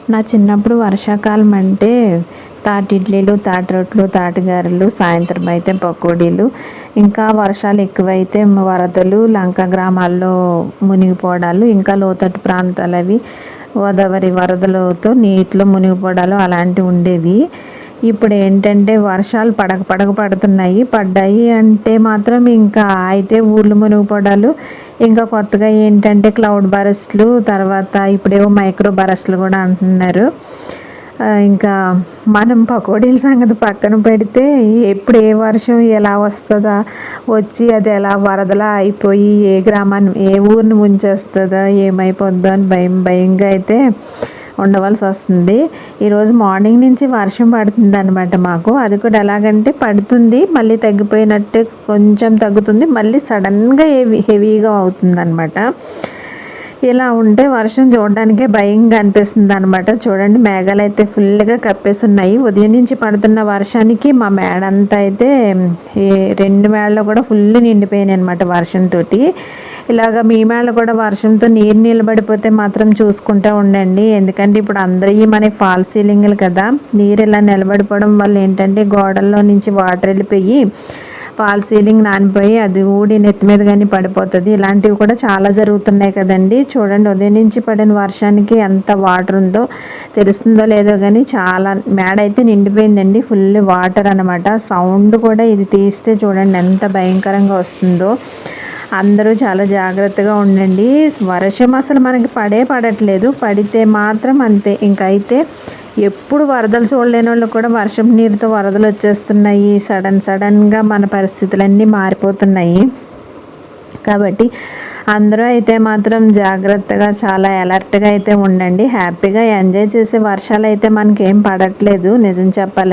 నా చిన్నప్పుడు వర్షాకాలం అంటే తాటి ఇడ్లీలు, తాటి రొట్టెలు, తాటి గారెలు, సాయంత్రం అయితే పకోడీలు. ఇంకా వర్షాలు ఎక్కువైతే వరదలు, లంక గ్రామాల్లో మునిగిపోవడాలు, ఇంకా లోతట్టు ప్రాంతాలు అవి గోదావరి వరదలతో నీటిలో మునిగిపోవడాలు అలాంటివి ఉండేవి. ఇప్పుడు ఏంటంటే వర్షాలు పడుతున్నాయి. పడ్డాయి అంటే మాత్రం ఇంకా అయితే ఊర్లు మునిగిపోవడాలు, ఇంకా కొత్తగా ఏంటంటే క్లౌడ్ బరస్ట్లు, తర్వాత ఇప్పుడేవో మైక్రో బరస్ట్లు కూడా అంటున్నారు. ఇంకా మనం పకోడీల సంగతి పక్కన పెడితే ఎప్పుడు ఏ వర్షం ఎలా వస్తుందా, వచ్చి అది ఎలా వరదలా అయిపోయి ఏ గ్రామాన్ని ఏ ఊరిని ముంచేస్తుందా, ఏమైపోద్దో అని భయంగా అయితే ఉండవలసి వస్తుంది. ఈరోజు మార్నింగ్ నుంచి వర్షం పడుతుంది అనమాట మాకు. అది కూడా ఎలాగంటే పడుతుంది, మళ్ళీ తగ్గిపోయినట్టు కొంచెం తగ్గుతుంది, మళ్ళీ సడన్గా హెవీగా అవుతుంది అనమాట. ఇలా ఉంటే వర్షం చూడడానికే భయంగా అనిపిస్తుంది అనమాట. చూడండి, మేఘాలు అయితే ఫుల్గా కప్పేసి ఉన్నాయి. ఉదయం నుంచి పడుతున్న వర్షానికి మా మేడ అంతా అయితే రెండు మేడలు కూడా ఫుల్ నిండిపోయినాయి అనమాట వర్షంతో. ఇలాగ మీ మేడ కూడా వర్షంతో నీరు నిలబడిపోతే మాత్రం చూసుకుంటూ ఉండండి. ఎందుకంటే ఇప్పుడు అందరూ మన ఫాల్ సీలింగ్లు కదా, నీరు ఇలా నిలబడిపోవడం వల్ల ఏంటంటే గోడల్లో నుంచి వాటర్ వెళ్ళిపోయి ఫాల్ సీలింగ్ నానిపోయి అది ఊడి నెత్తి మీద కానీ పడిపోతుంది. ఇలాంటివి కూడా చాలా జరుగుతున్నాయి కదండి. చూడండి, ఉదయం నుంచి పడిన వర్షానికి ఎంత వాటర్ ఉందో తెలుస్తుందో లేదో కానీ చాలా మేడ అయితే నిండిపోయిందండి, ఫుల్ వాటర్ అనమాట. సౌండ్ కూడా ఇది తీస్తే చూడండి ఎంత భయంకరంగా వస్తుందో. అందరూ చాలా జాగ్రత్తగా ఉండండి. వర్షం అసలు మనకి పడట్లేదు, పడితే మాత్రం అంతే. ఇంకైతే ఎప్పుడు వరదలు చూడలేని వాళ్ళు కూడా వర్షం నీరుతో వరదలు వచ్చేస్తున్నాయి. సడన్గా మన పరిస్థితులన్నీ మారిపోతున్నాయి. కాబట్టి అందరూ అయితే మాత్రం జాగ్రత్తగా చాలా అలర్ట్గా అయితే ఉండండి. హ్యాపీగా ఎంజాయ్ చేసే వర్షాలు అయితే మనకేం పడట్లేదు నిజం చెప్పాలి.